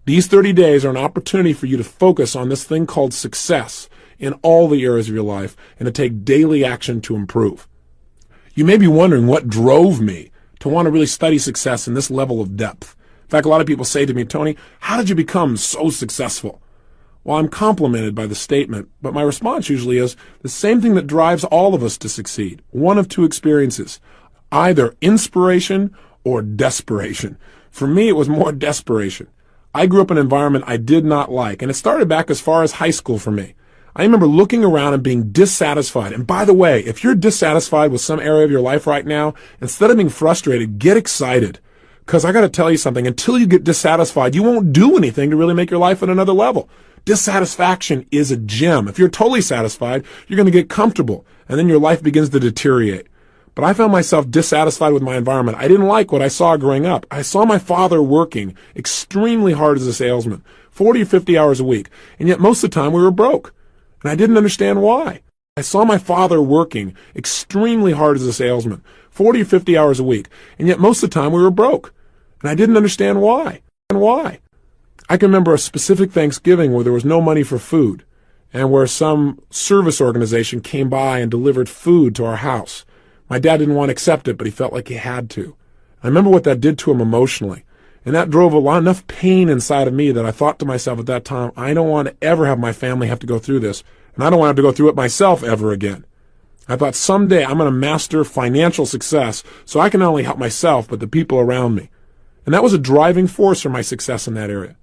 These 30 days are an opportunity for you to focus on this thing called success in all the areas of your life and to take daily action to improve. You may be wondering what drove me to want to really study success in this level of depth. In fact, a lot of people say to me, Tony, how did you become so successful? Well, I'm complimented by the statement, but my response usually is the same thing that drives all of us to succeed. One of two experiences, either inspiration or desperation. For me, it was more desperation. I grew up in an environment I did not like, and it started back as far as high school for me. I remember looking around and being dissatisfied. And by the way, if you're dissatisfied with some area of your life right now, instead of being frustrated, get excited. Because I got to tell you something, until you get dissatisfied, you won't do anything to really make your life at another level. Dissatisfaction is a gem. If you're totally satisfied, you're going to get comfortable, and then your life begins to deteriorate. But I found myself dissatisfied with my environment. I didn't like what I saw growing up. I saw my father working extremely hard as a salesman, 40 or 50 hours a week, and yet most of the time we were broke. And I didn't understand why. I saw my father working extremely hard as a salesman, 40 or 50 hours a week, and yet most of the time we were broke. And I didn't understand why. I can remember a specific Thanksgiving where there was no money for food, and where some service organization came by and delivered food to our house. My dad didn't want to accept it, but he felt like he had to. I remember what that did to him emotionally. And that drove enough pain inside of me that I thought to myself at that time, I don't want to ever have my family have to go through this. And I don't want to have to go through it myself ever again. I thought someday I'm going to master financial success so I can not only help myself, but the people around me. And that was a driving force for my success in that area.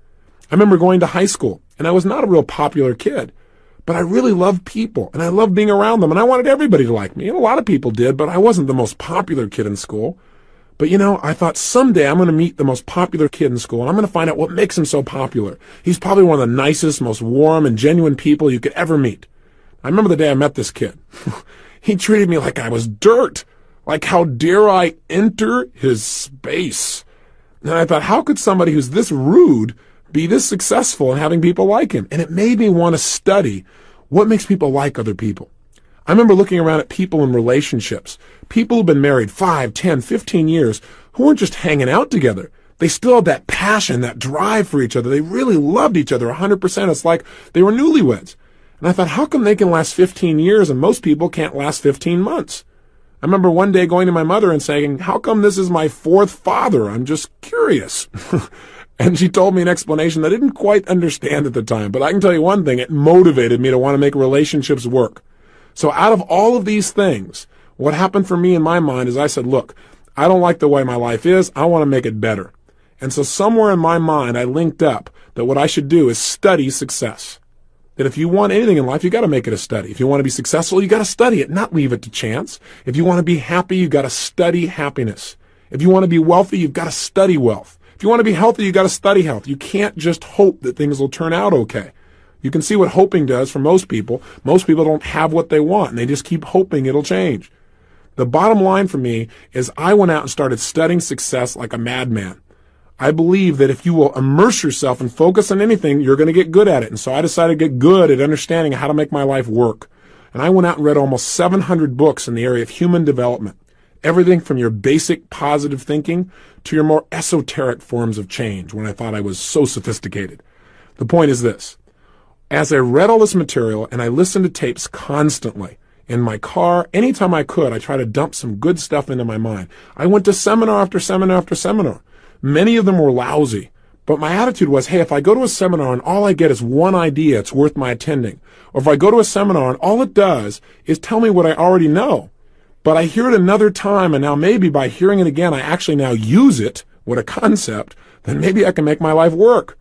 I remember going to high school, and I was not a real popular kid. But I really loved people, and I loved being around them, and I wanted everybody to like me. And a lot of people did, but I wasn't the most popular kid in school. But I thought someday I'm going to meet the most popular kid in school, and I'm going to find out what makes him so popular. He's probably one of the nicest, most warm and genuine people you could ever meet. I remember the day I met this kid. He treated me like I was dirt. Like, how dare I enter his space? And I thought, how could somebody who's this rude be this successful and having people like him? And it made me want to study what makes people like other people. I remember looking around at people in relationships, people who've been married 5, 10, 15 years, who weren't just hanging out together. They still had that passion, that drive for each other. They really loved each other 100%. It's like they were newlyweds. And I thought, how come they can last 15 years and most people can't last 15 months? I remember one day going to my mother and saying, how come this is my fourth father? I'm just curious. And she told me an explanation that I didn't quite understand at the time. But I can tell you one thing, it motivated me to want to make relationships work. So out of all of these things, what happened for me in my mind is I said, look, I don't like the way my life is. I want to make it better. And so somewhere in my mind, I linked up that what I should do is study success. That if you want anything in life, you got to make it a study. If you want to be successful, you got to study it, not leave it to chance. If you want to be happy, you got to study happiness. If you want to be wealthy, you've got to study wealth. If you want to be healthy, you got to study health. You can't just hope that things will turn out okay. You can see what hoping does for most people. Most people don't have what they want, and they just keep hoping it'll change. The bottom line for me is I went out and started studying success like a madman. I believe that if you will immerse yourself and focus on anything, you're going to get good at it. And so I decided to get good at understanding how to make my life work. And I went out and read almost 700 books in the area of human development. Everything from your basic positive thinking to your more esoteric forms of change when I thought I was so sophisticated. The point is this. As I read all this material and I listened to tapes constantly, in my car, anytime I could, I tried to dump some good stuff into my mind. I went to seminar after seminar after seminar. Many of them were lousy, but my attitude was, hey, if I go to a seminar and all I get is one idea, it's worth my attending. Or if I go to a seminar and all it does is tell me what I already know, but I hear it another time and now maybe by hearing it again, I actually now use it, what a concept, then maybe I can make my life work.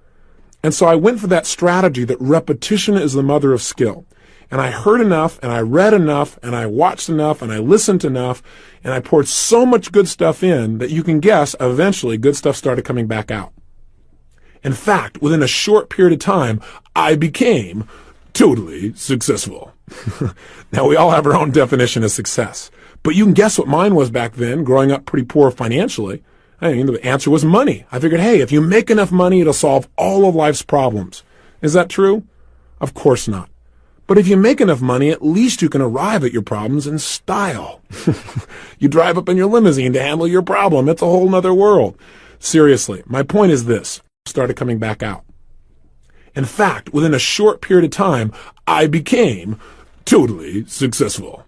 And so I went for that strategy that repetition is the mother of skill. And I heard enough, and I read enough, and I watched enough, and I listened enough, and I poured so much good stuff in that you can guess eventually good stuff started coming back out. In fact, within a short period of time, I became totally successful. Now, we all have our own definition of success. But you can guess what mine was back then, growing up pretty poor financially. I mean, the answer was money. I figured, hey, if you make enough money, it'll solve all of life's problems. Is that true? Of course not. But if you make enough money, at least you can arrive at your problems in style. You drive up in your limousine to handle your problem. It's a whole nother world. Seriously, my point is this. Started coming back out. In fact, within a short period of time, I became totally successful.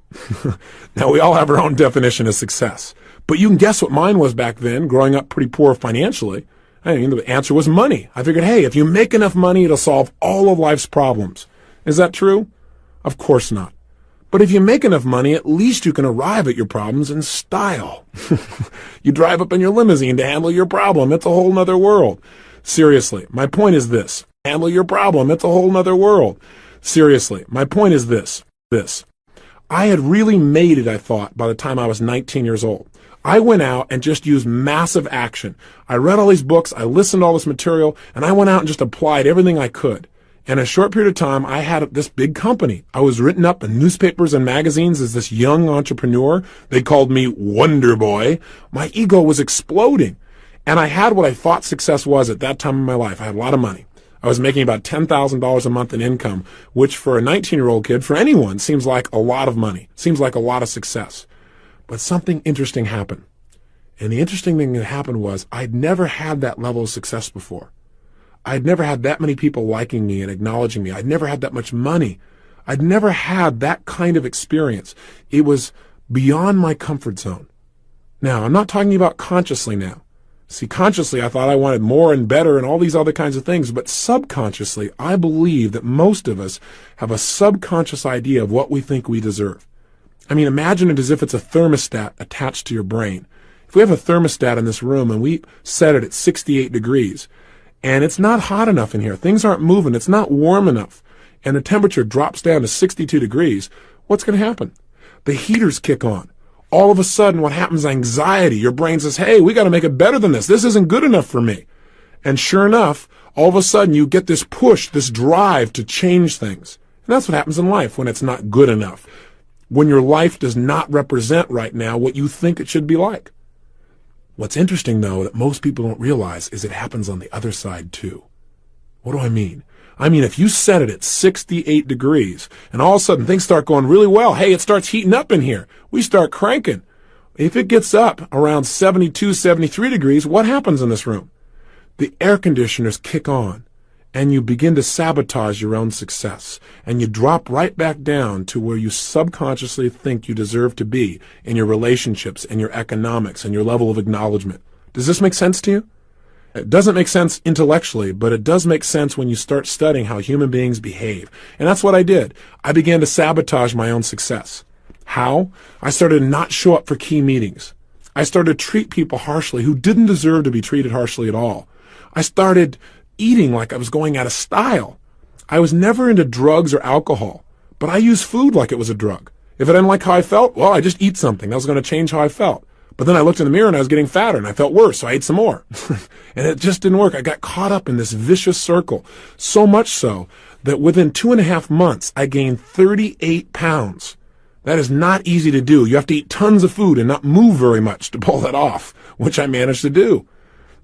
Now, we all have our own definition of success, but you can guess what mine was back then, growing up pretty poor financially. I mean, the answer was money. I figured, hey, if you make enough money, it'll solve all of life's problems. Is that true? Of course not. But if you make enough money, at least you can arrive at your problems in style. You drive up in your limousine to handle your problem. It's a whole nother world. Seriously, my point is this. Handle your problem. It's a whole nother world. Seriously, my point is this. I had really made it, I thought, by the time I was 19 years old. I went out and just used massive action. I read all these books, I listened to all this material, and I went out and just applied everything I could. In a short period of time, I had this big company. I was written up in newspapers and magazines as this young entrepreneur. They called me Wonder Boy. My ego was exploding. And I had what I thought success was at that time in my life. I had a lot of money. I was making about $10,000 a month in income, which for a 19-year-old kid, for anyone, seems like a lot of money, seems like a lot of success. But something interesting happened. And the interesting thing that happened was I'd never had that level of success before. I'd never had that many people liking me and acknowledging me. I'd never had that much money. I'd never had that kind of experience. It was beyond my comfort zone. Now, I'm not talking about consciously now. See, consciously, I thought I wanted more and better and all these other kinds of things, but subconsciously, I believe that most of us have a subconscious idea of what we think we deserve. I mean, imagine it as if it's a thermostat attached to your brain. If we have a thermostat in this room and we set it at 68 degrees, and it's not hot enough in here, things aren't moving, it's not warm enough, and the temperature drops down to 62 degrees, what's going to happen? The heaters kick on. All of a sudden, what happens? Anxiety. Your brain says, hey, we got to make it better than this. This isn't good enough for me. And sure enough, all of a sudden, you get this push, this drive to change things. And that's what happens in life when it's not good enough. When your life does not represent right now what you think it should be like. What's interesting, though, that most people don't realize is it happens on the other side, too. What do I mean? I mean, if you set it at 68 degrees and all of a sudden things start going really well, hey, it starts heating up in here. We start cranking. If it gets up around 72, 73 degrees, what happens in this room? The air conditioners kick on and you begin to sabotage your own success and you drop right back down to where you subconsciously think you deserve to be in your relationships and your economics and your level of acknowledgement. Does this make sense to you? It doesn't make sense intellectually, but it does make sense when you start studying how human beings behave. And that's what I did. I began to sabotage my own success. How? I started to not show up for key meetings. I started to treat people harshly who didn't deserve to be treated harshly at all. I started eating like I was going out of style. I was never into drugs or alcohol, but I used food like it was a drug. If I didn't like how I felt, well, I just eat something. That was going to change how I felt. But then I looked in the mirror and I was getting fatter and I felt worse, so I ate some more. And it just didn't work. I got caught up in this vicious circle, so much so that within 2.5 months, I gained 38 pounds. That is not easy to do. You have to eat tons of food and not move very much to pull that off, which I managed to do.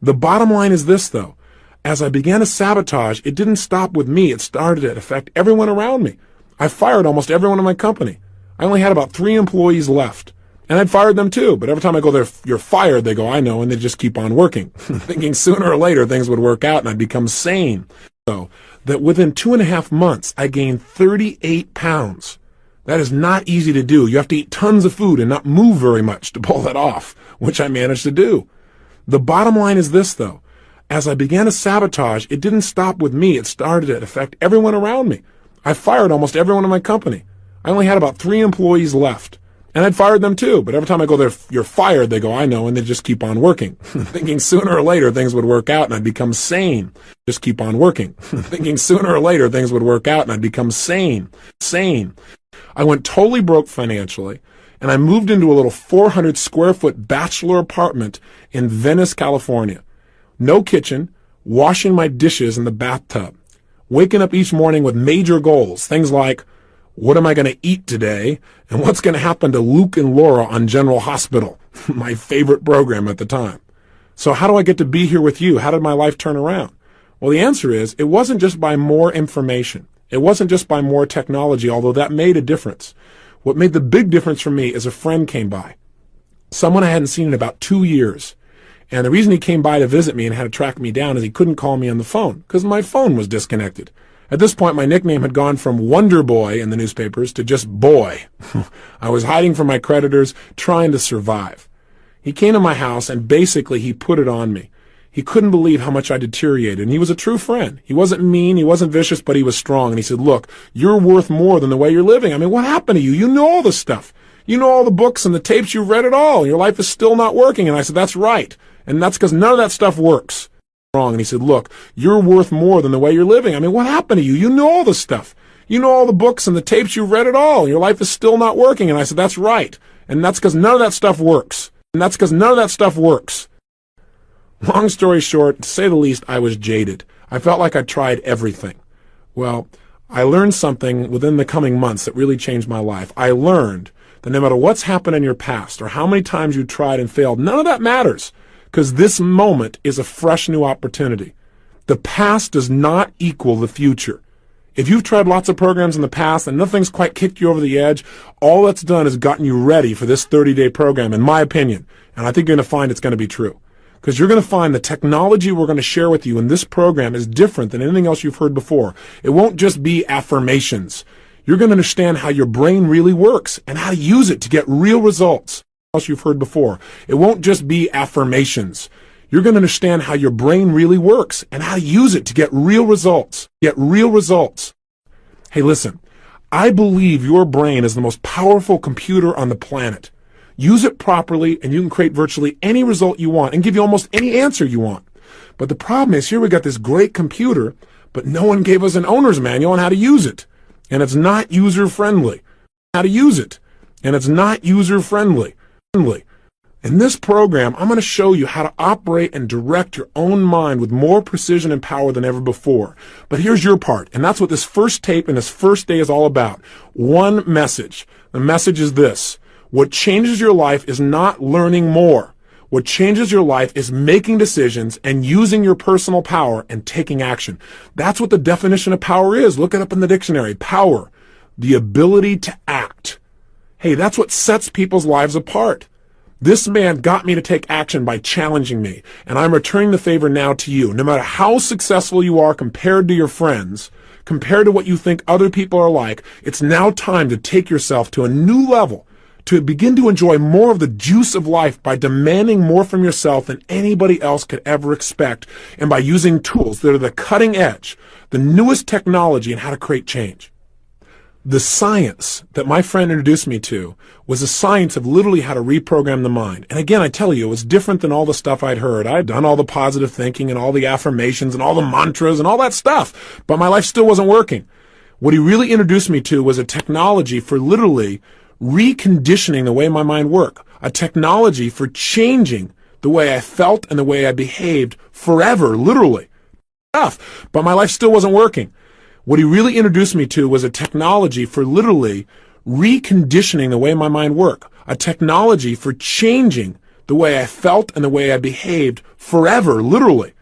The bottom line is this, though. As I began to sabotage, it didn't stop with me. It started to affect everyone around me. I fired almost everyone in my company. I only had about 3 employees left. And I'd fired them too, but every time I go there, you're fired, they go, I know, and they just keep on working, thinking sooner or later things would work out and I'd become sane. So that within 2.5 months, I gained 38 pounds. That is not easy to do. You have to eat tons of food and not move very much to pull that off, which I managed to do. The bottom line is this, though. As I began to sabotage, it didn't stop with me. It started to affect everyone around me. I fired almost everyone in my company. I only had about 3 employees left. And I'd fired them too, but every time I go there, you're fired, they go, I know, and they just keep on working, thinking sooner or later things would work out and I'd become sane. Just keep on working, thinking sooner or later things would work out and I'd become sane. I went totally broke financially, and I moved into a little 400 square foot bachelor apartment in Venice, California. No kitchen, washing my dishes in the bathtub, waking up each morning with major goals, things like, what am I going to eat today? And what's going to happen to Luke and Laura on General Hospital, my favorite program at the time? So how do I get to be here with you? How did my life turn around? Well, the answer is it wasn't just by more information. It wasn't just by more technology, although that made a difference. What made the big difference for me is a friend came by, someone I hadn't seen in about 2 years. And the reason he came by to visit me and had to track me down is he couldn't call me on the phone because my phone was disconnected. At this point, my nickname had gone from Wonder Boy in the newspapers to just Boy. I was hiding from my creditors, trying to survive. He came to my house and basically he put it on me. He couldn't believe how much I deteriorated, and he was a true friend. He wasn't mean, he wasn't vicious, but he was strong. And he said, look, you're worth more than the way you're living. I mean, what happened to you? You know all this stuff. You know all the books and the tapes, you've read it all, and your life is still not working. And I said, that's right. And that's because none of that stuff works. And he said, look, you're worth more than the way you're living. I mean, what happened to you? You know all this stuff. You know all the books and the tapes, you've read it all, and your life is still not working. And I said, that's right. And that's because none of that stuff works. And that's because none of that stuff works. Long story short, to say the least, I was jaded. I felt like I tried everything. Well, I learned something within the coming months that really changed my life. I learned that no matter what's happened in your past or how many times you tried and failed, none of that matters, because this moment is a fresh new opportunity. The past does not equal the future. If you've tried lots of programs in the past and nothing's quite kicked you over the edge, all that's done is gotten you ready for this 30-day program, in my opinion. And I think you're going to find it's going to be true. Because you're going to find the technology we're going to share with you in this program is different than anything else you've heard before. It won't just be affirmations. You're going to understand how your brain really works and how to use it to get real results. Else you've heard before. It won't just be affirmations. You're going to understand how your brain really works and how to use it to get real results. Hey, listen, I believe your brain is the most powerful computer on the planet. Use it properly and you can create virtually any result you want and give you almost any answer you want. But the problem is here we got this great computer, but no one gave us an owner's manual on how to use it. And it's not user-friendly. In this program, I'm going to show you how to operate and direct your own mind with more precision and power than ever before. But here's your part, and that's what this first tape and this first day is all about. One message. The message is this. What changes your life is not learning more. What changes your life is making decisions and using your personal power and taking action. That's what the definition of power is. Look it up in the dictionary. Power, the ability to act. Hey, that's what sets people's lives apart. This man got me to take action by challenging me, and I'm returning the favor now to you. No matter how successful you are compared to your friends, compared to what you think other people are like, it's now time to take yourself to a new level, to begin to enjoy more of the juice of life by demanding more from yourself than anybody else could ever expect, and by using tools that are the cutting edge, the newest technology in how to create change. The science that my friend introduced me to was the science of literally how to reprogram the mind. And again, I tell you, it was different than all the stuff I'd heard. I'd done all the positive thinking and all the affirmations and all the mantras and all that stuff, but my life still wasn't working. What he really introduced me to was a technology for literally reconditioning the way my mind worked, a technology for changing the way I felt and the way I behaved forever, literally. But my life still wasn't working. What he really introduced me to was a technology for literally reconditioning the way my mind worked, a technology for changing the way I felt and the way I behaved forever, literally.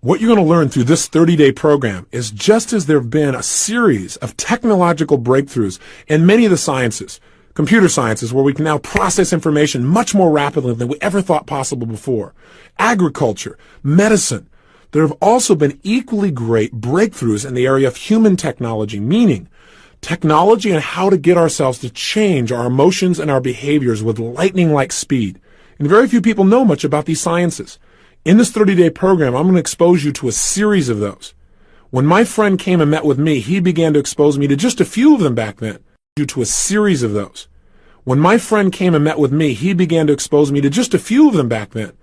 What you're going to learn through this 30-day program is just as there have been a series of technological breakthroughs in many of the sciences, computer sciences, where we can now process information much more rapidly than we ever thought possible before, agriculture, medicine. There have also been equally great breakthroughs in the area of human technology, meaning technology and how to get ourselves to change our emotions and our behaviors with lightning-like speed. And very few people know much about these sciences. In this 30-day program, I'm going to expose you to a series of those. When my friend came and met with me, he began to expose me to just a few of them back then. When my friend came and met with me, he began to expose me to just a few of them back then.